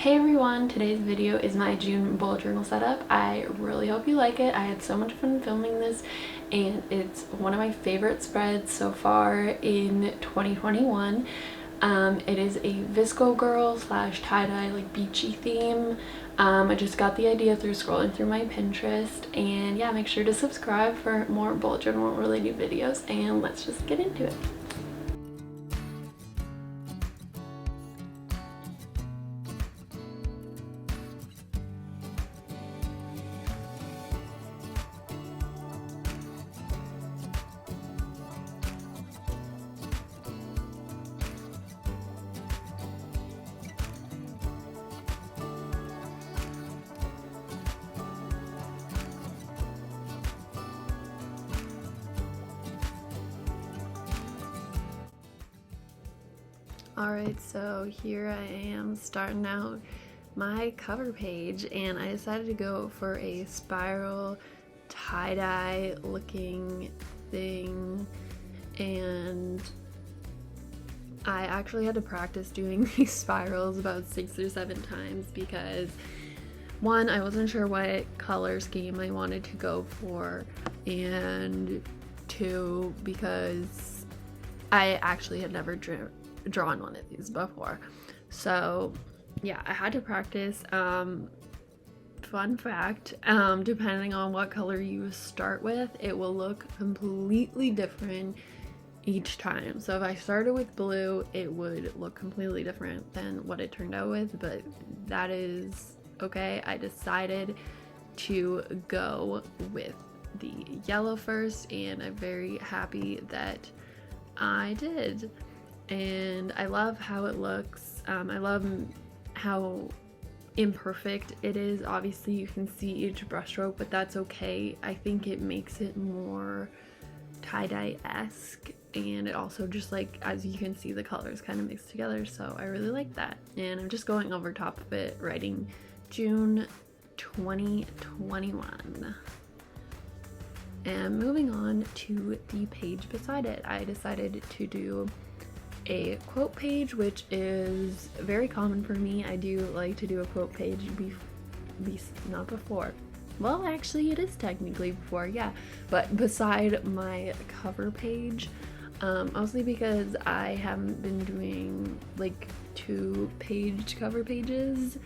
Hey everyone, today's video is my June bullet journal setup. I really hope you like it. I had so much fun filming this and it's one of my favorite spreads so far in 2021. It is a VSCO girl slash tie-dye like beachy theme. I just got the idea through scrolling through my Pinterest, and yeah, make sure to subscribe for more bullet journal related videos, and let's just get into it. Alright, so here I am starting out my cover page, and I decided to go for a spiral tie-dye looking thing, and I actually had to practice doing these spirals about 6 or 7 times because one, I wasn't sure what color scheme I wanted to go for, and two, because I actually had never drawn one of these before. So yeah, I had to practice. Fun fact, depending on what color you start with, it will look completely different each time. So if I started with blue, it would look completely different than what it turned out with, but that is okay. I decided to go with the yellow first, and I'm very happy that I did. And I love how it looks. I love how imperfect it is. Obviously you can see each brushstroke, but that's okay. I think it makes it more tie-dye-esque, and it also just, like, as you can see, the colors kind of mixed together, so I really like that. And I'm just going over top of it, writing June 2021. And moving on to the page beside it, I decided to do a quote page, which is very common for me. I do like to do a quote page not before. Well, actually it is technically before, yeah, but beside my cover page, mostly because I haven't been doing like 2-page cover pages.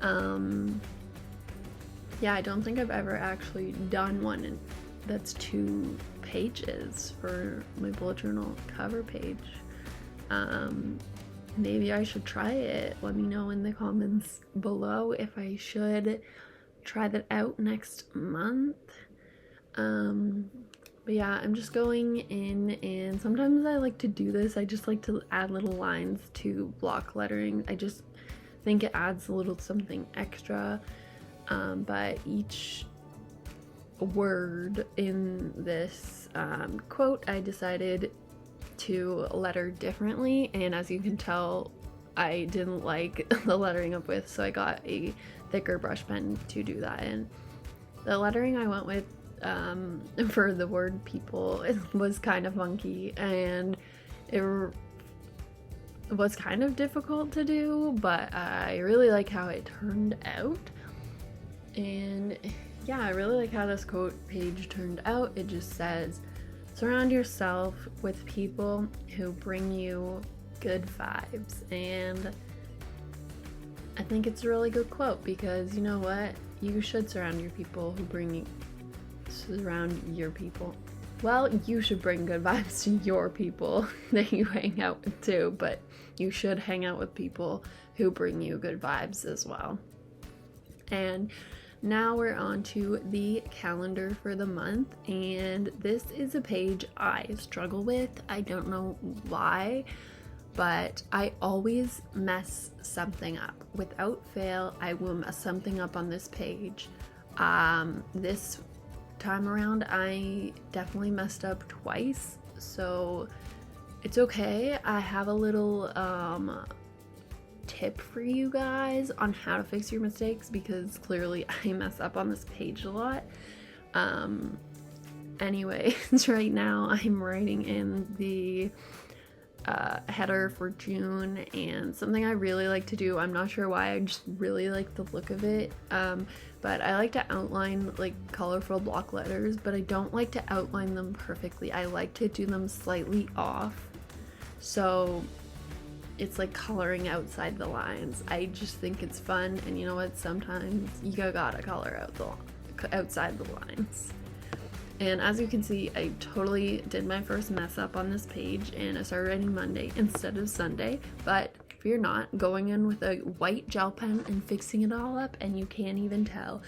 Yeah, I don't think I've ever actually done one that's 2 pages for my bullet journal cover page. Maybe I should try it. Let me know in the comments below if I should try that out next month. But yeah, I'm just going in, and sometimes I like to do this. I just like to add little lines to block lettering. I just think it adds a little something extra. But each word in this quote, I decided to letter differently, and as you can tell, I didn't like the lettering up with, so I got a thicker brush pen to do that in. The lettering I went with for the word people was kind of funky, and it was kind of difficult to do, but I really like how it turned out. And yeah, I really like how this quote page turned out. It just says, surround yourself with people who bring you good vibes. And I think it's a really good quote, because you know what? You should surround your people who bring you, well, you should bring good vibes to your people that you hang out with too, but you should hang out with people who bring you good vibes as well. And now we're on to the calendar for the month, and this is a page I struggle with. I don't know why, but I always mess something up. Without fail, I will mess something up on this page. This time around, I definitely messed up twice, so it's okay. I have a little tip for you guys on how to fix your mistakes, because clearly I mess up on this page a lot. Anyways, right now I'm writing in the header for June, and something I really like to do, I'm not sure why, I just really like the look of it, but I like to outline like colorful block letters, but I don't like to outline them perfectly. I like to do them slightly off, so it's like coloring outside the lines. I just think it's fun, and you know what, sometimes you gotta color outside the lines. And as you can see, I totally did my first mess up on this page, and I started writing Monday instead of Sunday, but fear not, going in with a white gel pen and fixing it all up, and you can't even tell.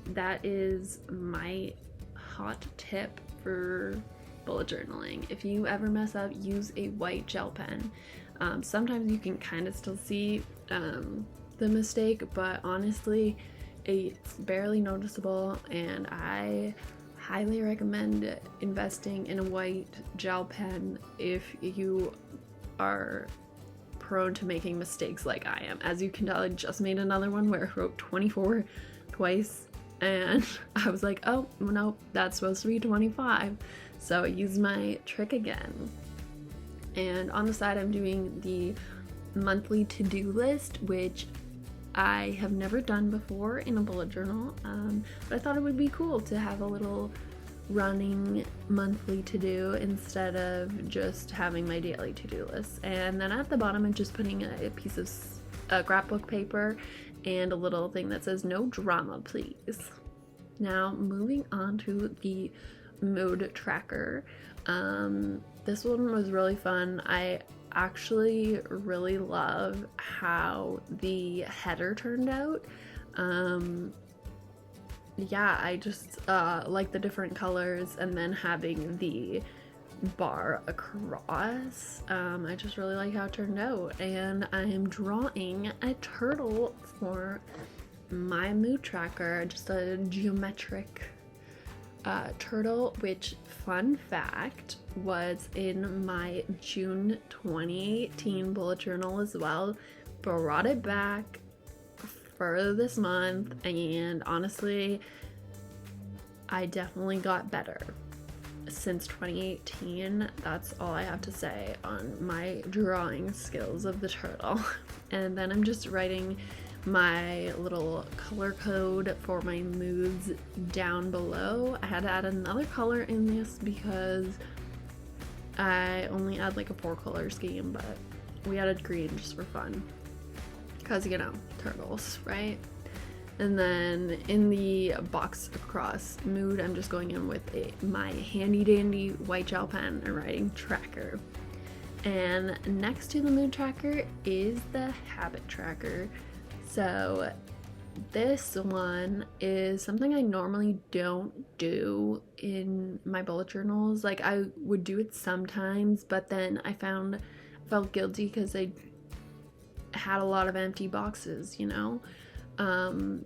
That is my hot tip for bullet journaling. If you ever mess up, use a white gel pen. Sometimes you can kind of still see the mistake, but honestly, it's barely noticeable, and I highly recommend investing in a white gel pen if you are prone to making mistakes like I am. As you can tell, I just made another one where I wrote 24 twice, and I was like, oh no, that's supposed to be 25, so I used my trick again. And on the side, I'm doing the monthly to-do list, which I have never done before in a bullet journal, but I thought it would be cool to have a little running monthly to-do instead of just having my daily to-do list. And then at the bottom, I'm just putting a piece of scrapbook paper and a little thing that says no drama, please. Now moving on to the mood tracker. This one was really fun. I actually really love how the header turned out. Yeah, I just like the different colors, and then having the bar across. I just really like how it turned out, and I am drawing a turtle for my mood tracker, just a geometric turtle, which, fun fact, was in my June 2018 bullet journal as well. Brought it back for this month, and honestly, I definitely got better since 2018. That's all I have to say on my drawing skills of the turtle. And then I'm just writing my little color code for my moods down below. I had to add another color in this because I only had like a 4-color scheme, but we added green just for fun because, you know, turtles, right? And then in the box across mood, I'm just going in with my handy dandy white gel pen and writing tracker. And next to the mood tracker is the habit tracker. So this one is something I normally don't do in my bullet journals. Like, I would do it sometimes, but then I felt guilty because I had a lot of empty boxes, you know?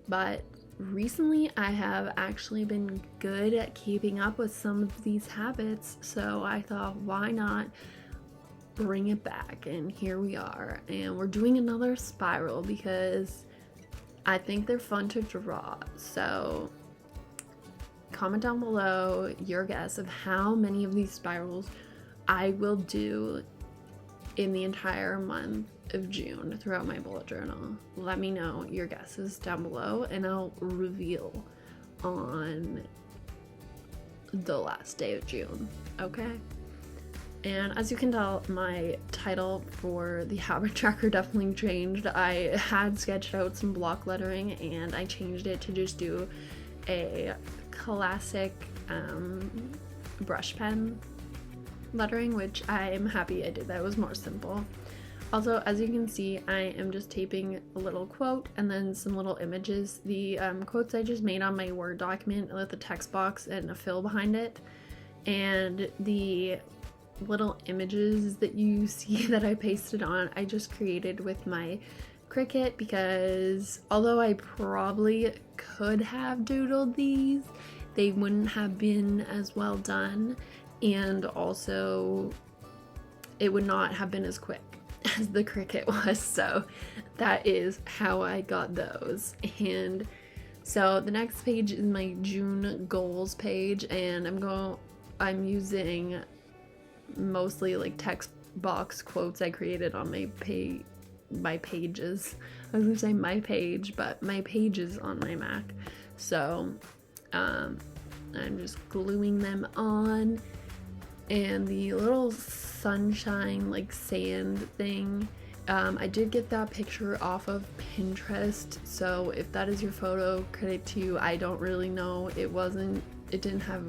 But recently I have actually been good at keeping up with some of these habits, so I thought, why not bring it back? And here we are, and we're doing another spiral because I think they're fun to draw. So comment down below your guess of how many of these spirals I will do in the entire month of June throughout my bullet journal. Let me know your guesses down below, and I'll reveal on the last day of June, okay? And as you can tell, my title for the habit tracker definitely changed. I had sketched out some block lettering, and I changed it to just do a classic brush pen lettering, which I am happy I did. That was more simple. Also, as you can see, I am just taping a little quote and then some little images. The quotes I just made on my Word document with a text box and a fill behind it, and the little images that you see that I pasted on, I just created with my Cricut, because although I probably could have doodled these, they wouldn't have been as well done, and also it would not have been as quick as the Cricut was. So that is how I got those. And so the next page is my June goals page, and I'm using mostly like text box quotes I created on my pages. I was gonna say my page, but my pages on my Mac. So I'm just gluing them on, and the little sunshine like sand thing, I did get that picture off of Pinterest, so if that is your photo, credit to you. I don't really know. It didn't have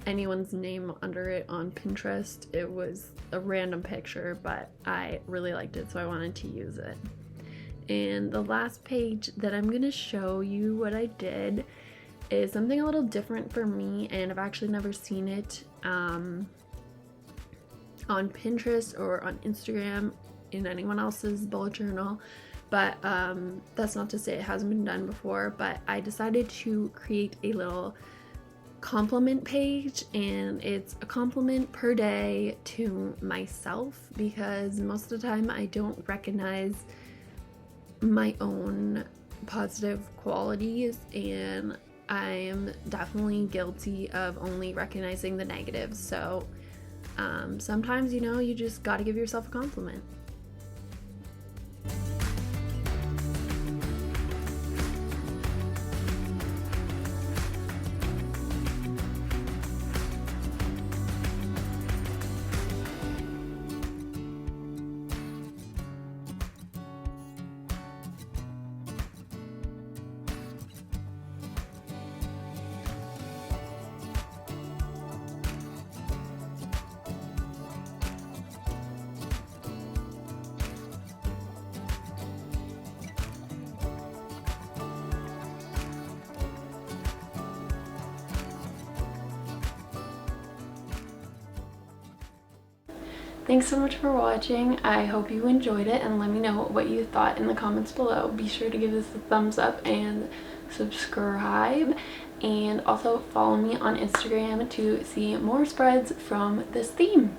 anyone's name under it on Pinterest. It was a random picture, but I really liked it, so I wanted to use it. And the last page that I'm gonna show you what I did is something a little different for me, and I've actually never seen it on Pinterest or on Instagram in anyone else's bullet journal, but that's not to say it hasn't been done before. But I decided to create a little compliment page, and it's a compliment per day to myself, because most of the time I don't recognize my own positive qualities, and I am definitely guilty of only recognizing the negatives. So sometimes, you know, you just got to give yourself a compliment. Thanks so much for watching. I hope you enjoyed it, and let me know what you thought in the comments below. Be sure to give this a thumbs up and subscribe, and also follow me on Instagram to see more spreads from this theme.